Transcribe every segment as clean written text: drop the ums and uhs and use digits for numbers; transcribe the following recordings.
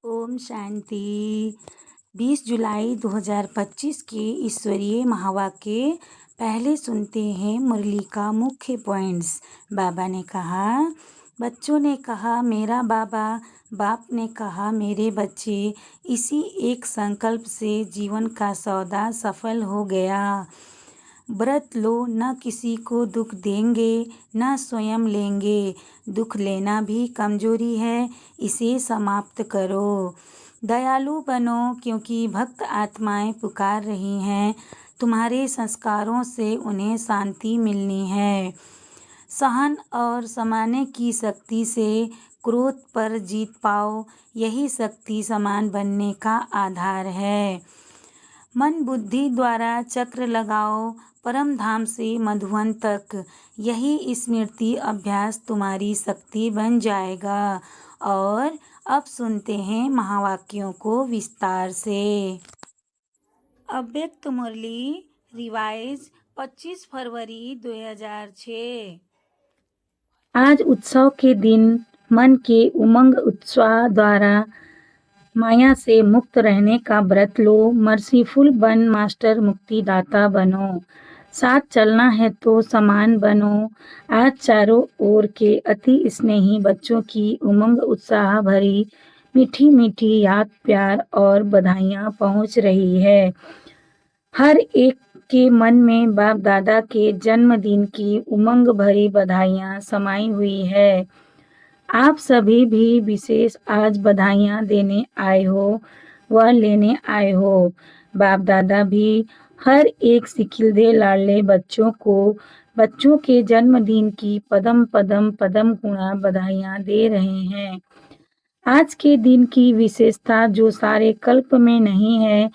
ओम शांति। 20 जुलाई 2025 के ईश्वरीय महावाक्य पहले सुनते हैं मुरली का मुख्य पॉइंट्स। बाबा ने कहा, बच्चों ने कहा मेरा बाबा, बाप ने कहा मेरे बच्चे। इसी एक संकल्प से जीवन का सौदा सफल हो गया। व्रत लो, न किसी को दुख देंगे न स्वयं लेंगे। दुख लेना भी कमजोरी है, इसे समाप्त करो। दयालु बनो, क्योंकि भक्त आत्माएं पुकार रही हैं। तुम्हारे संस्कारों से उन्हें शांति मिलनी है। सहन और समाने की शक्ति से क्रोध पर जीत पाओ, यही शक्ति समान बनने का आधार है। मन बुद्धि द्वारा चक्र लगाओ, परम धाम से मधुवन तक। यही स्मृति अभ्यास तुम्हारी शक्ति बन जाएगा। और अब सुनते हैं महावाक्यों को विस्तार से। अव्यक्त मुरली रिवाइज 25 फरवरी 2006। आज उत्सव के दिन मन के उमंग उत्साह द्वारा माया से मुक्त रहने का व्रत लो। मर्सीफुल बन, मास्टर मुक्तिदाता बनो। साथ चलना है तो समान बनो। आज चारों ओर के अति स्नेही बच्चों की उमंग उत्साह भरी मीठी मीठी याद, प्यार और बधाइयाँ पहुँच रही है। हर एक के मन में बाप दादा के जन्मदिन की उमंग भरी बधाइयाँ समाई हुई है। आप सभी भी विशेष आज बधाइयाँ देने आए हो व लेने आए हो। बाप दादा भी हर एक सिखिलदे लाडले बच्चों को बच्चों के जन्मदिन की पदम पदम पदम गुणा बधाइयाँ दे रहे हैं। आज के दिन की विशेषता जो सारे कल्प में नहीं है,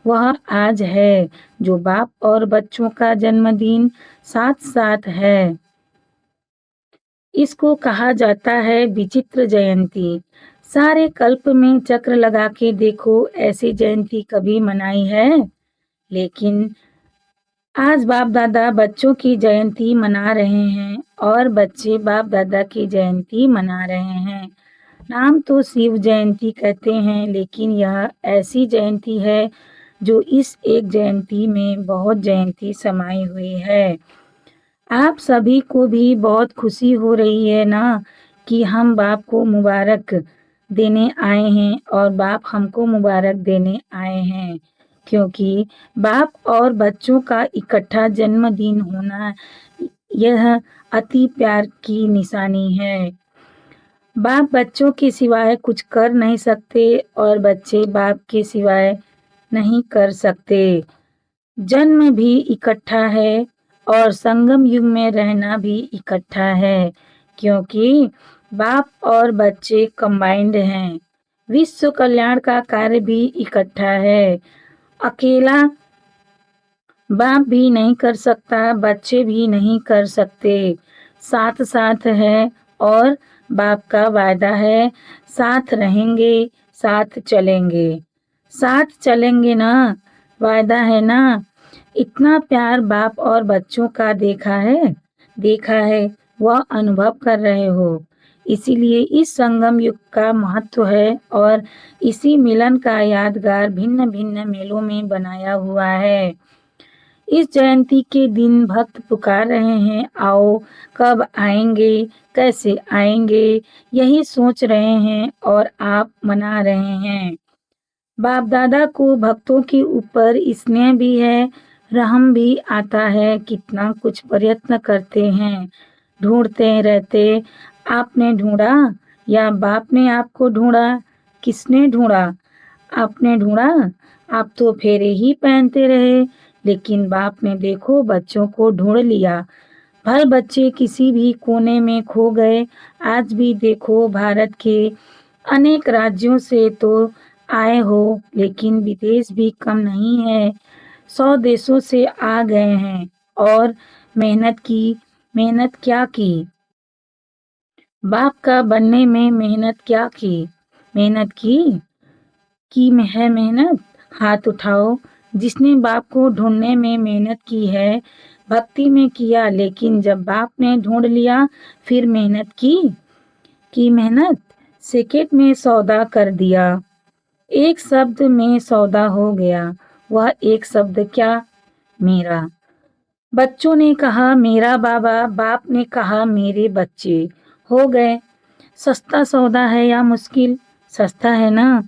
वह आज है, जो बाप और बच्चों का जन्मदिन साथ साथ है। इसको कहा जाता है विचित्र जयंती। सारे कल्प में चक्र लगा के देखो, ऐसी जयंती कभी मनाई है? लेकिन आज बाप दादा बच्चों की जयंती मना रहे हैं और बच्चे बाप दादा की जयंती मना रहे हैं। नाम तो शिव जयंती कहते हैं, लेकिन यह ऐसी जयंती है जो इस एक जयंती में बहुत जयंती समाई हुई है। आप सभी को भी बहुत खुशी हो रही है ना कि हम बाप को मुबारक देने आए हैं और बाप हमको मुबारक देने आए हैं, क्योंकि बाप और बच्चों का इकट्ठा जन्मदिन होना यह अति प्यार की निशानी है। बाप बच्चों के सिवाय कुछ कर नहीं सकते और बच्चे बाप के सिवाय नहीं कर सकते। जन्म भी इकट्ठा है और संगम युग में रहना भी इकट्ठा है, क्योंकि बाप और बच्चे कंबाइंड हैं। विश्व कल्याण का कार्य भी इकट्ठा है। अकेला बाप भी नहीं कर सकता, बच्चे भी नहीं कर सकते। साथ साथ है और बाप का वायदा है, साथ रहेंगे, साथ चलेंगे। साथ चलेंगे ना, वायदा है ना। इतना प्यार बाप और बच्चों का देखा है, वह अनुभव कर रहे हो। इसीलिए इस संगम युग का महत्व है और इसी मिलन का यादगार भिन्न भिन्न मेलों में बनाया हुआ है। इस जयंती के दिन भक्त पुकार रहे हैं, आओ, कब आएंगे, कैसे आएंगे, यही सोच रहे हैं और आप मना रहे हैं। बाप दादा को भक्तों के ऊपर स्नेह भी है, रहम भी आता है। कितना कुछ प्रयत्न करते हैं, ढूंढते रहते। आपने ढूंढा या बाप ने आपको ढूंढा? किसने ढूंढा? आपने ढूंढा। आप तो फेरे ही पहनते रहे, लेकिन बाप ने देखो बच्चों को ढूंढ लिया। भल बच्चे किसी भी कोने में खो गए। आज भी देखो भारत के अनेक राज्यों से तो आए हो, लेकिन विदेश भी कम नहीं है। 100 देशों से आ गए हैं और मेहनत क्या की? बाप का बनने में मेहनत क्या की? मेहनत की है मेहनत? हाथ उठाओ जिसने बाप को ढूंढने में मेहनत की है। भक्ति में किया, लेकिन जब बाप ने ढूंढ लिया फिर मेहनत की मेहनत सेकेंड में सौदा कर दिया। एक शब्द में सौदा हो गया। वह एक शब्द क्या? मेरा। बच्चों ने कहा मेरा बाबा, बाप ने कहा मेरे बच्चे। हो गए। सस्ता सौदा है या मुश्किल? सस्ता है ना।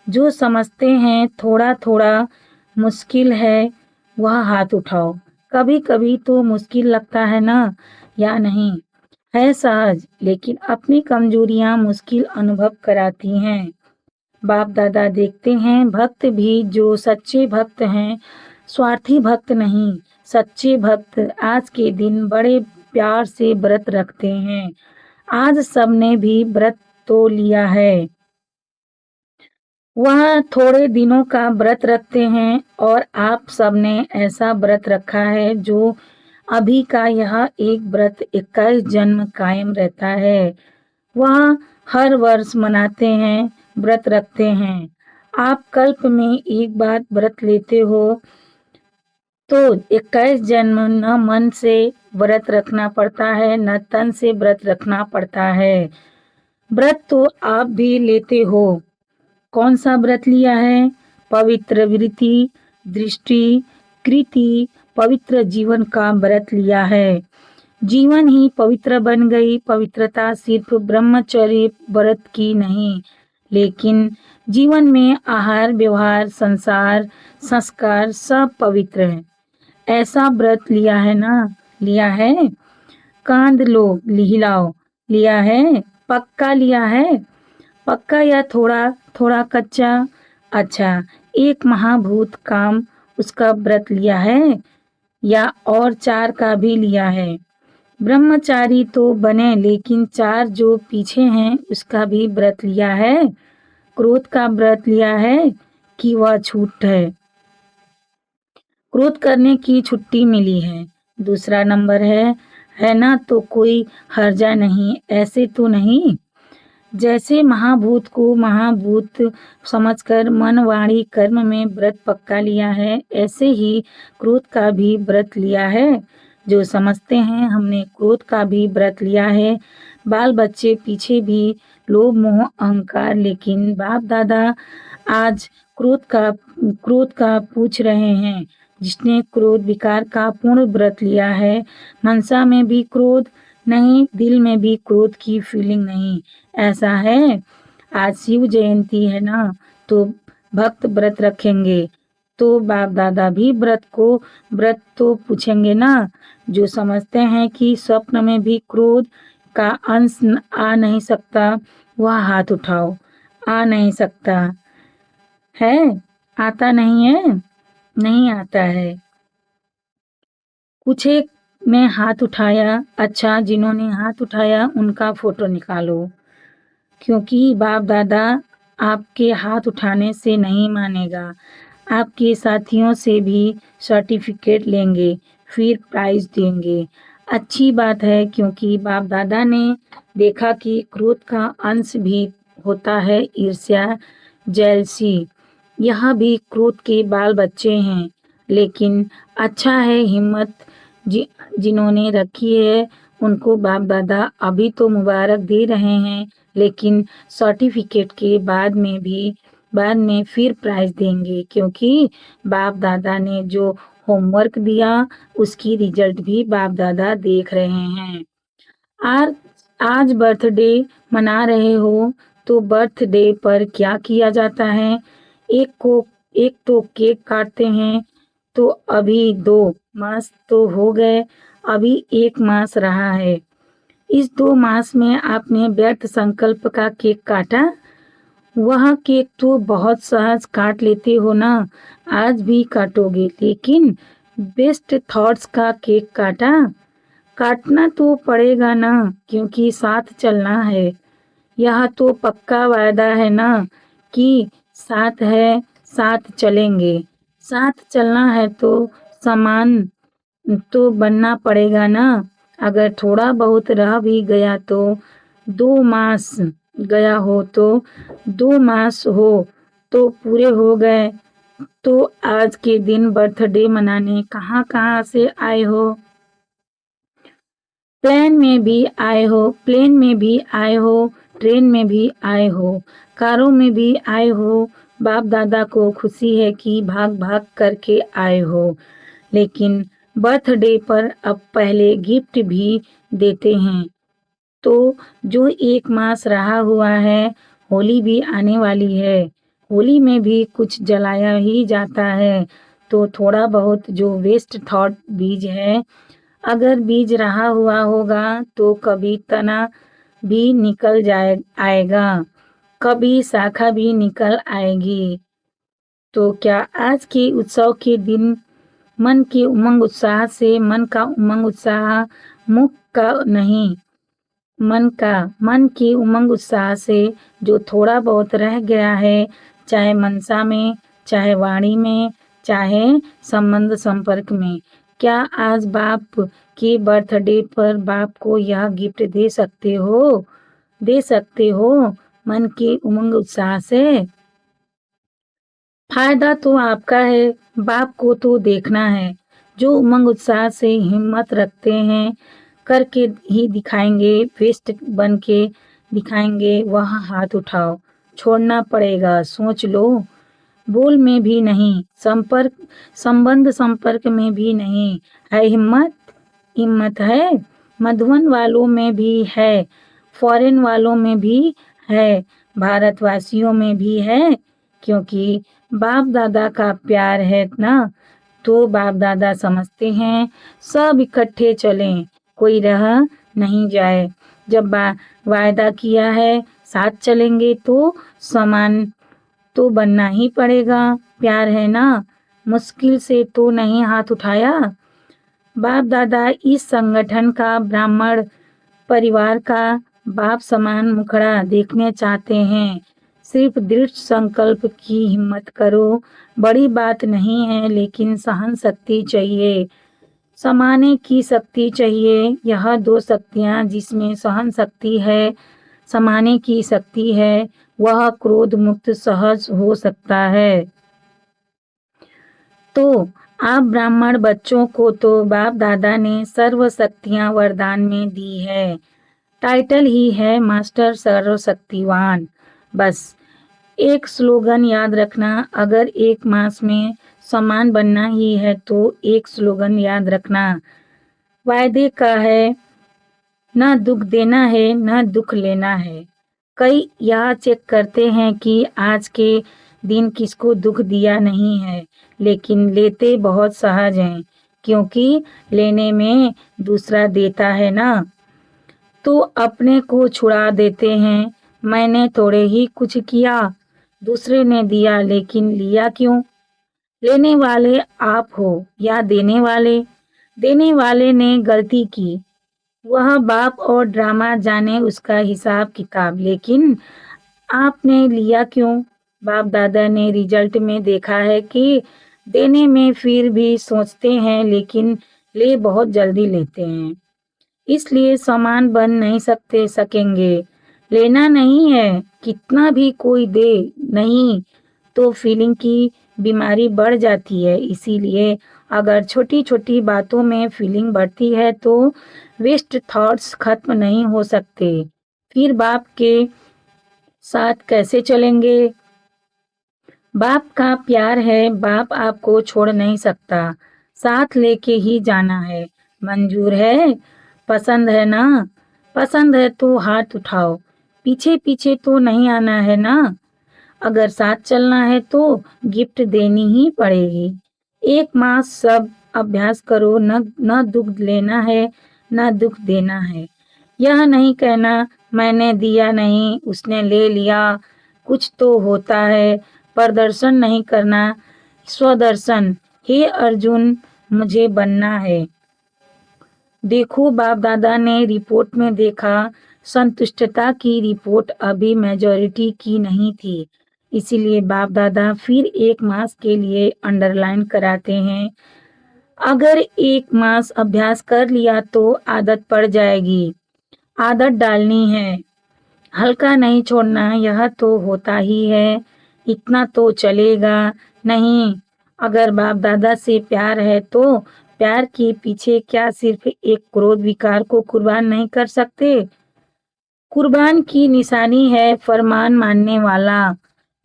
जो समझते हैं थोड़ा थोड़ा मुश्किल है वह हाथ उठाओ। कभी कभी तो मुश्किल लगता है ना, या नहीं? है सहज, लेकिन अपनी कमजोरियां मुश्किल अनुभव कराती हैं। बाप दादा देखते हैं भक्त भी जो सच्चे भक्त हैं, स्वार्थी भक्त नहीं। सच्चे भक्त आज के दिन बड़े प्यार से व्रत रखते हैं। आज सबने भी व्रत तो लिया है। वह थोड़े दिनों का व्रत रखते हैं और आप सबने ऐसा व्रत रखा है जो अभी का यह एक व्रत 21 जन्म कायम रहता है। वह हर वर्ष मनाते हैं, व्रत रखते हैं। आप कल्प में एक बार व्रत लेते हो तो 21 जन्म न मन से व्रत रखना पड़ता है, न तन से व्रत रखना पड़ता है। व्रत तो आप भी लेते हो। कौन सा व्रत लिया है? पवित्र वृत्ति, दृष्टि, कृति, पवित्र जीवन का व्रत लिया है। जीवन ही पवित्र बन गई। पवित्रता सिर्फ ब्रह्मचर्य व्रत की नहीं, लेकिन जीवन में आहार, व्यवहार, संसार, संस्कार सब पवित्र है। ऐसा व्रत लिया है ना? लिया है। कांद लो, हिलाओ। लिया है। पक्का लिया है। पक्का या थोड़ा थोड़ा कच्चा? अच्छा, एक महाभूत काम उसका व्रत लिया है या और 4 का भी लिया है? ब्रह्मचारी तो बने, लेकिन 4 जो पीछे हैं उसका भी व्रत लिया है। क्रोध का व्रत लिया है कि वह छूट है? क्रोध करने की छुट्टी मिली है। दूसरा नंबर है ना? तो कोई हर्जा नहीं, ऐसे तो नहीं। जैसे महाभूत को महाभूत समझकर मन वाणी कर्म में व्रत पक्का लिया है, ऐसे ही क्रोध का भी व्रत लिया है। जो समझते हैं हमने क्रोध का भी व्रत लिया है। बाल बच्चे पीछे भी लोभ मोह अहंकार, लेकिन बाप दादा आज क्रोध का पूछ रहे हैं। जिसने क्रोध विकार का पूर्ण व्रत लिया है, मनसा में भी क्रोध नहीं, दिल में भी क्रोध की फीलिंग नहीं। ऐसा है। आज शिव जयंती है ना, तो भक्त व्रत रखेंगे, तो बाप दादा भी व्रत तो पूछेंगे ना। जो समझते हैं कि स्वप्न में भी क्रोध का अंश आ नहीं सकता, वह हाथ उठाओ। आ नहीं सकता है? आता नहीं है? नहीं आता है। कुछ एक ने हाथ उठाया। अच्छा, जिन्होंने हाथ उठाया उनका फोटो निकालो, क्योंकि बाप दादा आपके हाथ उठाने से नहीं मानेगा। आपके साथियों से भी सर्टिफिकेट लेंगे, फिर प्राइज देंगे। अच्छी बात है, क्योंकि बाप दादा ने देखा कि क्रोध का अंश भी होता है ईर्ष्या, जेलसी। यह भी क्रोध के बाल बच्चे हैं। लेकिन अच्छा है हिम्मत जिन्होंने रखी है, उनको बाप दादा अभी तो मुबारक दे रहे हैं, लेकिन सर्टिफिकेट के बाद में फिर प्राइज देंगे, क्योंकि बाप दादा ने जो होमवर्क दिया उसकी रिजल्ट भी बाप दादा देख रहे हैं। आज आज बर्थडे मना रहे हो, तो बर्थडे पर क्या किया जाता है? एक तो केक काटते हैं। तो अभी 2 मास तो हो गए, अभी 1 मास रहा है। इस 2 मास में आपने व्यर्थ संकल्प का केक काटा? वह केक तो बहुत सहज काट लेते हो ना, आज भी काटोगे, लेकिन बेस्ट थॉट्स का केक काटा? काटना तो पड़ेगा ना, क्योंकि साथ चलना है। यह तो पक्का वायदा है ना कि साथ है, साथ चलेंगे। साथ चलना है तो समान तो बनना पड़ेगा ना। अगर थोड़ा बहुत रह भी गया तो 2 मास गया हो तो 2 मास हो तो पूरे हो गए। तो आज के दिन बर्थडे मनाने कहाँ कहाँ से आए हो? प्लेन में भी आए हो, ट्रेन में भी आए हो, कारों में भी आए हो, बाप दादा को खुशी है कि भाग भाग करके आए हो, लेकिन बर्थडे पर अब पहले गिफ्ट भी देते हैं। तो जो 1 मास रहा हुआ है, होली भी आने वाली है। होली में भी कुछ जलाया ही जाता है, तो थोड़ा बहुत जो वेस्ट थॉट बीज है, अगर बीज रहा हुआ होगा तो कभी तना भी निकल आएगा, कभी शाखा भी निकल आएगी। तो क्या आज के उत्सव के दिन मन के उमंग उत्साह से मन का उमंग उत्साह मुख का नहीं, मन की उमंग उत्साह से जो थोड़ा बहुत रह गया है, चाहे मनसा में, चाहे वाणी में, चाहे संबंध संपर्क में, क्या आज बाप के बर्थडे पर बाप को यह गिफ्ट दे सकते हो मन के उमंग उत्साह से? फायदा तो आपका है, बाप को तो देखना है। जो उमंग उत्साह से हिम्मत रखते हैं, करके ही दिखाएंगे, वेस्ट बन के दिखाएंगे, वह हाथ उठाओ। छोड़ना पड़ेगा, सोच लो। बोल में भी नहीं, संबंध संपर्क में भी नहीं है हिम्मत। हिम्मत है, मधुबन वालों में भी है, फॉरेन वालों में भी है, भारतवासियों में भी है, क्योंकि बाप दादा का प्यार है ना, तो बाप दादा समझते हैं सब इकट्ठे चलें, कोई रह नहीं जाए। जब वायदा किया है साथ चलेंगे तो समान तो बनना ही पड़ेगा, प्यार है ना, मुश्किल से तो नहीं हाथ उठाया। बाप दादा इस संगठन का ब्राह्मण परिवार का बाप समान मुखड़ा देखने चाहते हैं। सिर्फ दृढ़ संकल्प की हिम्मत करो, बड़ी बात नहीं है, लेकिन सहन शक्ति चाहिए, समाने की शक्ति चाहिए। यह दो शक्तियाँ जिसमें सहन शक्ति है, समाने की शक्ति है, वह क्रोध मुक्त सहज हो सकता है। तो आप ब्राह्मण बच्चों को तो बाप दादा ने सर्व शक्तियाँ वरदान में दी है, टाइटल ही है मास्टर सर्वशक्तिवान। बस एक स्लोगन याद रखना, अगर 1 मास में समान बनना ही है तो एक स्लोगन याद रखना, वायदे का है, ना दुख देना है ना दुख लेना है। कई यह चेक करते हैं कि आज के दिन किसको दुख दिया नहीं है, लेकिन लेते बहुत सहज हैं, क्योंकि लेने में दूसरा देता है ना, तो अपने को छुड़ा देते हैं। मैंने थोड़े ही कुछ किया, दूसरे ने दिया, लेकिन लिया क्यों? लेने वाले आप हो या देने वाले? देने वाले ने गलती की, वह बाप और ड्रामा जाने उसका हिसाब किताब, लेकिन आपने लिया क्यों? बाप दादा ने रिजल्ट में देखा है कि देने में फिर भी सोचते हैं, लेकिन ले बहुत जल्दी लेते हैं, इसलिए समान बन नहीं सकेंगे। लेना नहीं है, कितना भी कोई दे नहीं तो फीलिंग की बीमारी बढ़ जाती है। इसीलिए अगर छोटी छोटी बातों में फीलिंग बढ़ती है तो वेस्ट थॉट्स खत्म नहीं हो सकते, फिर बाप के साथ कैसे चलेंगे? बाप का प्यार है, बाप आपको छोड़ नहीं सकता, साथ लेके ही जाना है। मंजूर है? पसंद है ना? पसंद है तो हाथ उठाओ, पीछे पीछे तो नहीं आना है ना। अगर साथ चलना है तो गिफ्ट देनी ही पड़ेगी। 1 मास सब अभ्यास करो, न दुख लेना है न दुख देना है। यह नहीं कहना मैंने दिया नहीं उसने ले लिया, कुछ तो होता है। प्रदर्शन नहीं करना, स्वदर्शन। हे अर्जुन, मुझे बनना है। देखो बाप दादा ने रिपोर्ट में देखा, संतुष्टता की रिपोर्ट अभी मेजॉरिटी की नहीं थी, इसीलिए बाप दादा फिर 1 मास के लिए अंडरलाइन कराते हैं। अगर 1 मास अभ्यास कर लिया तो आदत पड़ जाएगी, आदत डालनी है, हल्का नहीं छोड़ना। यह तो होता ही है, इतना तो चलेगा नहीं। अगर बाप दादा से प्यार है तो प्यार के पीछे क्या सिर्फ एक क्रोध विकार को कुर्बान नहीं कर सकते? कुर्बान की निशानी है फरमान मानने वाला,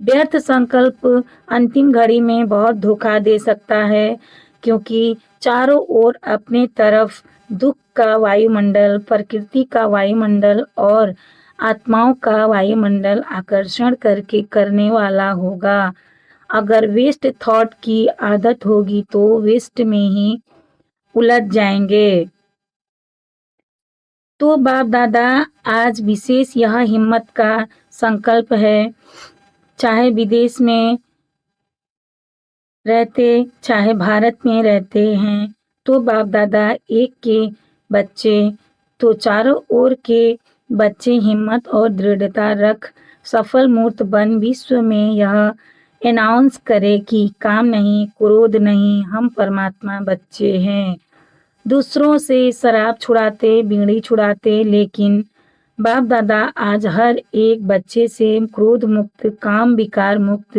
व्यर्थ संकल्प अंतिम घड़ी में बहुत धोखा दे सकता है, क्योंकि चारों ओर अपने तरफ दुख का वायुमंडल, प्रकृति का वायुमंडल और आत्माओं का वायुमंडल आकर्षण करके करने वाला होगा। अगर वेस्ट थॉट की आदत होगी तो वेस्ट में ही उलझ जाएंगे। तो बाप दादा, आज विशेष यह हिम्मत का संकल्प है, चाहे विदेश में रहते चाहे भारत में रहते हैं, तो बाप दादा एक के बच्चे तो चारों ओर के बच्चे हिम्मत और दृढ़ता रख सफल मूर्त बन विश्व में यह अनाउंस करे कि काम नहीं, क्रोध नहीं, हम परमात्मा बच्चे हैं। दूसरों से शराब छुड़ाते, बीड़ी छुड़ाते, लेकिन बाप दादा आज हर एक बच्चे से क्रोध मुक्त, काम विकार मुक्त,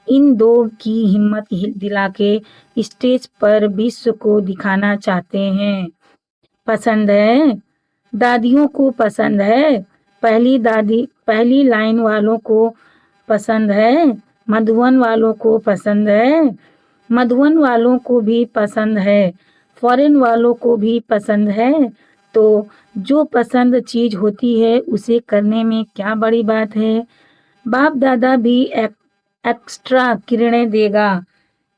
इन दो की हिम्मत दिला के स्टेज पर विश्व को दिखाना चाहते हैं। पसंद है? दादियों को पसंद है? पहली लाइन वालों को पसंद है? मधुबन वालों को पसंद है? मधुबन वालों को भी पसंद है, फॉरेन वालों को भी पसंद है। तो जो पसंद चीज होती है उसे करने में क्या बड़ी बात है। बाप दादा भी एक्स्ट्रा किरणें देगा,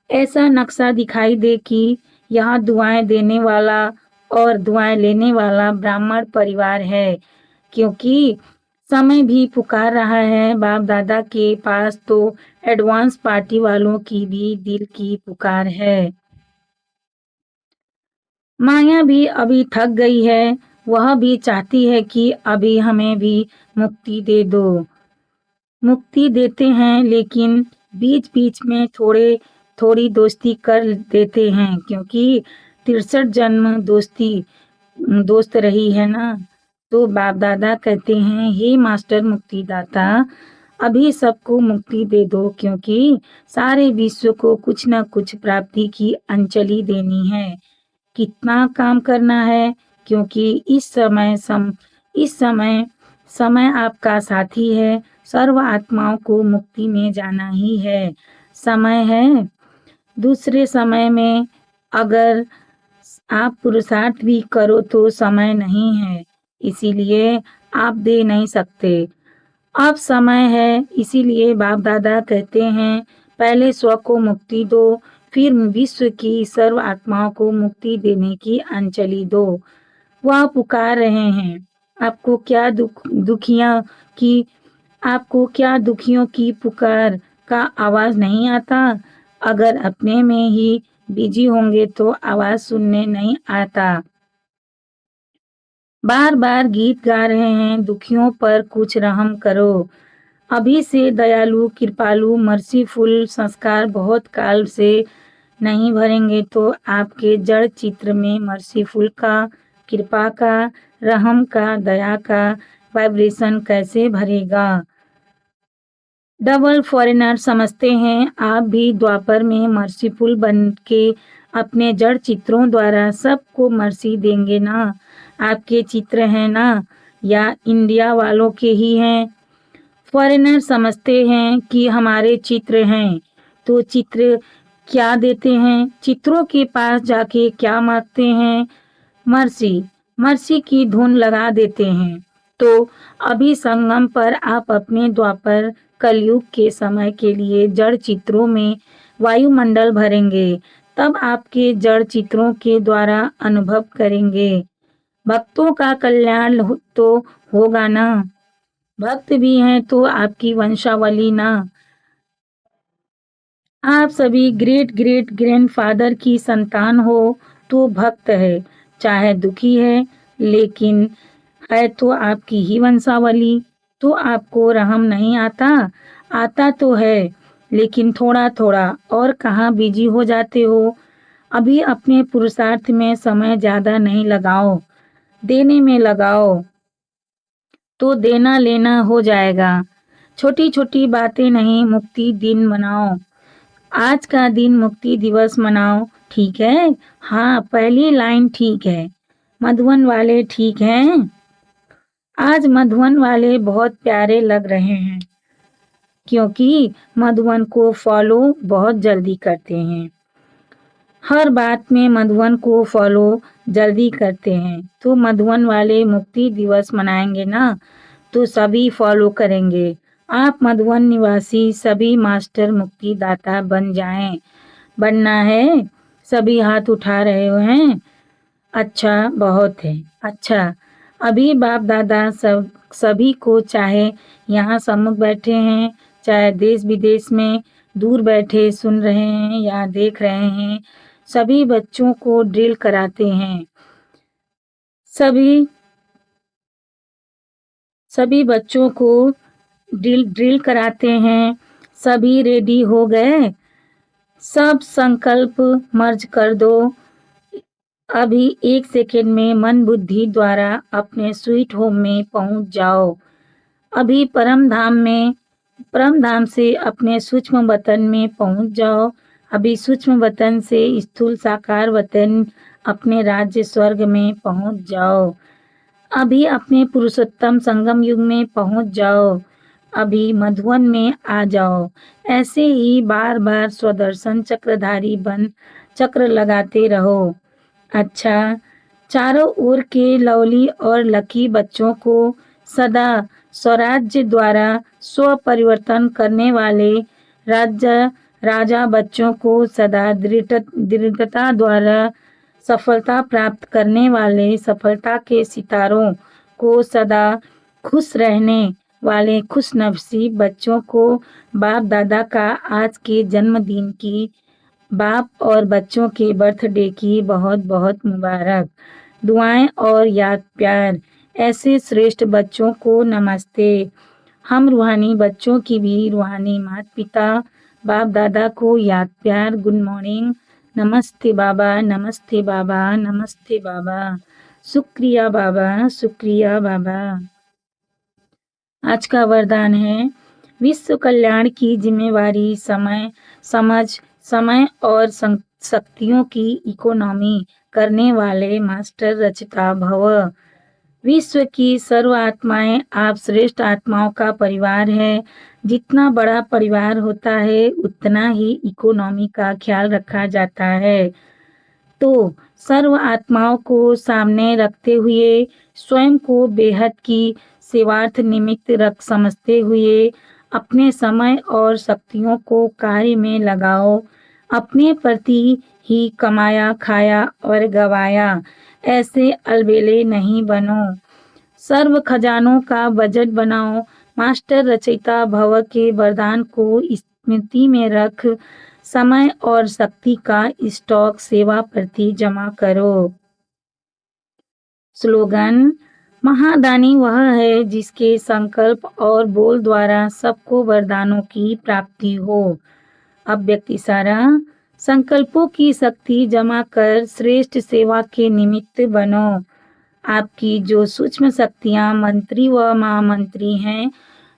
ऐसा नक्शा दिखाई दे कि यहाँ दुआएं देने वाला और दुआएं लेने वाला ब्राह्मण परिवार है, क्योंकि समय भी पुकार रहा है। बाप दादा के पास तो एडवांस पार्टी वालों की भी दिल की पुकार है। माया भी अभी थक गई है, वह भी चाहती है कि अभी हमें भी मुक्ति दे दो। मुक्ति देते हैं, लेकिन बीच बीच में थोड़ी दोस्ती कर देते हैं, क्योंकि 63 जन्म दोस्त रही है ना। तो बाप दादा कहते हैं, हे मास्टर मुक्तिदाता, अभी सबको मुक्ति दे दो, क्योंकि सारे विश्व को कुछ न कुछ प्राप्ति की अंजलि देनी है। कितना काम करना है, क्योंकि इस समय आपका साथी है। सर्व आत्माओं को मुक्ति में जाना ही है। समय है। दूसरे समय में अगर आप पुरुषार्थ भी करो तो समय नहीं है, इसीलिए आप दे नहीं सकते। अब समय है, इसीलिए बाप दादा कहते हैं, पहले स्व को मुक्ति दो, फिर विश्व की सर्व आत्माओं को मुक्ति देने की अंजलि दो। वह पुकार रहे हैं। आपको क्या की दुखियों की पुकार का आवाज नहीं आता? अगर अपने में ही बिजी होंगे तो आवाज सुनने नहीं आता। बार बार गीत गा रहे हैं, दुखियों पर कुछ रहम करो। अभी से दयालु, कृपालु, मर्सीफुल संस्कार बहुत काल से नहीं भरेंगे तो आपके जड़ चित्र में मर्सीफुल का, कृपा का, रहम का, दया का वाइब्रेशन कैसे भरेगा। डबल फॉरेनर समझते हैं आप भी द्वापर में मर्सीफुल बन के अपने जड़ चित्रों द्वारा सबको मर्सी देंगे ना। आपके चित्र हैं ना, या इंडिया वालों के ही हैं। फॉरेनर समझते हैं कि हमारे चित्र हैं, तो चित्र क्या देते हैं, चित्रों के पास जाके क्या मांगते हैं? मर्सी की धुन लगा देते हैं। तो अभी संगम पर आप अपने द्वापर कलयुग के समय के लिए जड़ चित्रों में वायुमंडल भरेंगे, तब आपके जड़ चित्रों के द्वारा अनुभव करेंगे। भक्तों का कल्याण तो होगा ना। भक्त भी हैं तो आपकी वंशावली ना। आप सभी ग्रेट ग्रेट ग्रैंडफादर की संतान हो तो भक्त है, चाहे दुखी है, लेकिन है तो आपकी ही वंशावली। तो आपको रहम नहीं आता? आता तो है, लेकिन थोड़ा थोड़ा, और कहाँ बिजी हो जाते हो। अभी अपने पुरुषार्थ में समय ज्यादा नहीं लगाओ, देने में लगाओ, तो देना लेना हो जाएगा। छोटी छोटी बातें नहीं, मुक्ति दिन मनाओ। आज का दिन मुक्ति दिवस मनाओ, ठीक है? हाँ, पहली लाइन ठीक है। मधुबन वाले ठीक हैं? आज मधुबन वाले बहुत प्यारे लग रहे हैं। क्योंकि मधुबन को फॉलो बहुत जल्दी करते हैं। हर बात में मधुबन को फॉलो जल्दी करते हैं। तो मधुबन वाले मुक्ति दिवस मनाएंगे ना, तो सभी फॉलो करेंगे। आप मधुबन निवासी सभी मास्टर मुक्तिदाता बन जाएं। बनना है? सभी हाथ उठा रहे हैं। अच्छा, बहुत है। अच्छा, अभी बाप दादा सभी को, चाहे यहाँ सम्मुख बैठे हैं, चाहे देश विदेश में दूर बैठे सुन रहे हैं या देख रहे हैं, सभी बच्चों को ड्रिल कराते हैं। सभी बच्चों को ड्रिल कराते हैं। सभी रेडी हो गए? सब संकल्प मर्ज कर दो। अभी 1 सेकेंड में मन बुद्धि द्वारा अपने स्वीट होम में पहुंच जाओ। अभी परम धाम से अपने सूक्ष्म वतन में पहुंच जाओ। अभी सूक्ष्म वतन से स्थूल साकार वतन अपने राज्य स्वर्ग में पहुंच जाओ। अभी अपने पुरुषोत्तम संगम युग में पहुंच जाओ। अभी मधुवन में आ जाओ। ऐसे ही बार बार स्वदर्शन चक्रधारी बन चक्र लगाते रहो। अच्छा, चारों ओर के लवली और लकी बच्चों को सदा स्वराज्य द्वारा स्व परिवर्तन करने वाले राजा बच्चों को सदा दृढ़ता द्वारा सफलता प्राप्त करने वाले सफलता के सितारों को सदा खुश रहने वाले खुश नसीब बच्चों को बाप दादा का आज के जन्मदिन की, बाप और बच्चों के बर्थडे की बहुत बहुत मुबारक। दुआएं और याद प्यार। ऐसे श्रेष्ठ बच्चों को नमस्ते। हम रूहानी बच्चों की भी रूहानी माता पिता बाप दादा को याद प्यार। Good morning. नमस्ते बाबा, नमस्ते बाबा, नमस्ते बाबा। शुक्रिया बाबा, शुक्रिया बाबा। आज का वरदान है, विश्व कल्याण की जिम्मेवारी समय और शक्तियों की इकोनॉमी करने वाले मास्टर रचिता भव। विश्व की सर्व आत्माएं आप श्रेष्ठ आत्माओं का परिवार है। जितना बड़ा परिवार होता है उतना ही इकोनॉमी का ख्याल रखा जाता है। तो सर्व आत्माओं को सामने रखते हुए स्वयं को बेहद की सेवार्थ निमित्त रख समझते हुए अपने समय और शक्तियों को कार्य में लगाओ। अपने प्रति ही कमाया खाया और गवाया ऐसे अलबेले नहीं बनो। सर्व खजानों का बजट बनाओ। मास्टर रचयिता भव के वरदान को स्मृति में रख समय और शक्ति का स्टॉक सेवा प्रति जमा करो। स्लोगन, महादानी वह है जिसके संकल्प और बोल द्वारा सबको वरदानों की प्राप्ति हो। अब व्यक्ति सारा, संकल्पों की शक्ति जमा कर श्रेष्ठ सेवा के निमित्त बनो। आपकी जो सूक्ष्म शक्तियां मंत्री व महामंत्री हैं,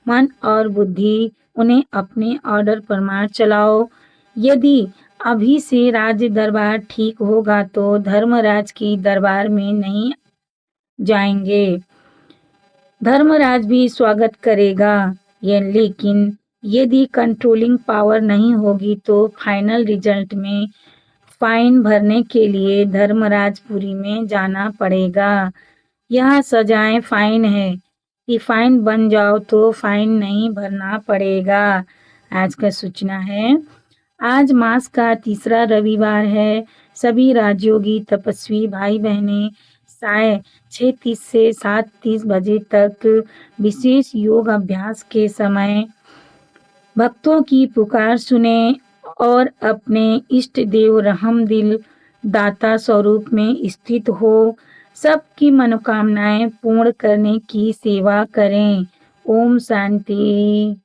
मन और बुद्धि, उन्हें अपने ऑर्डर पर मार चलाओ। यदि अभी से राज्य दरबार ठीक होगा तो धर्मराज की दरबार में नहीं जाएंगे। धर्मराज भी स्वागत करेगा। लेकिन यदि कंट्रोलिंग पावर नहीं होगी तो फाइनल रिजल्ट में फाइन भरने के लिए धर्मराजपुरी में जाना पड़ेगा। यह सजाएं फाइन है कि फाइन बन जाओ तो फाइन नहीं भरना पड़ेगा। आज का सूचना है, आज मास का तीसरा रविवार है। सभी राजयोगी तपस्वी भाई बहनें साय 6:30 से 7:30 बजे तक विशेष योग अभ्यास के समय भक्तों की पुकार सुने और अपने इष्ट देव रहमदिल दाता स्वरूप में स्थित हो सबकी मनोकामनाएं पूर्ण करने की सेवा करें। ओम शांति।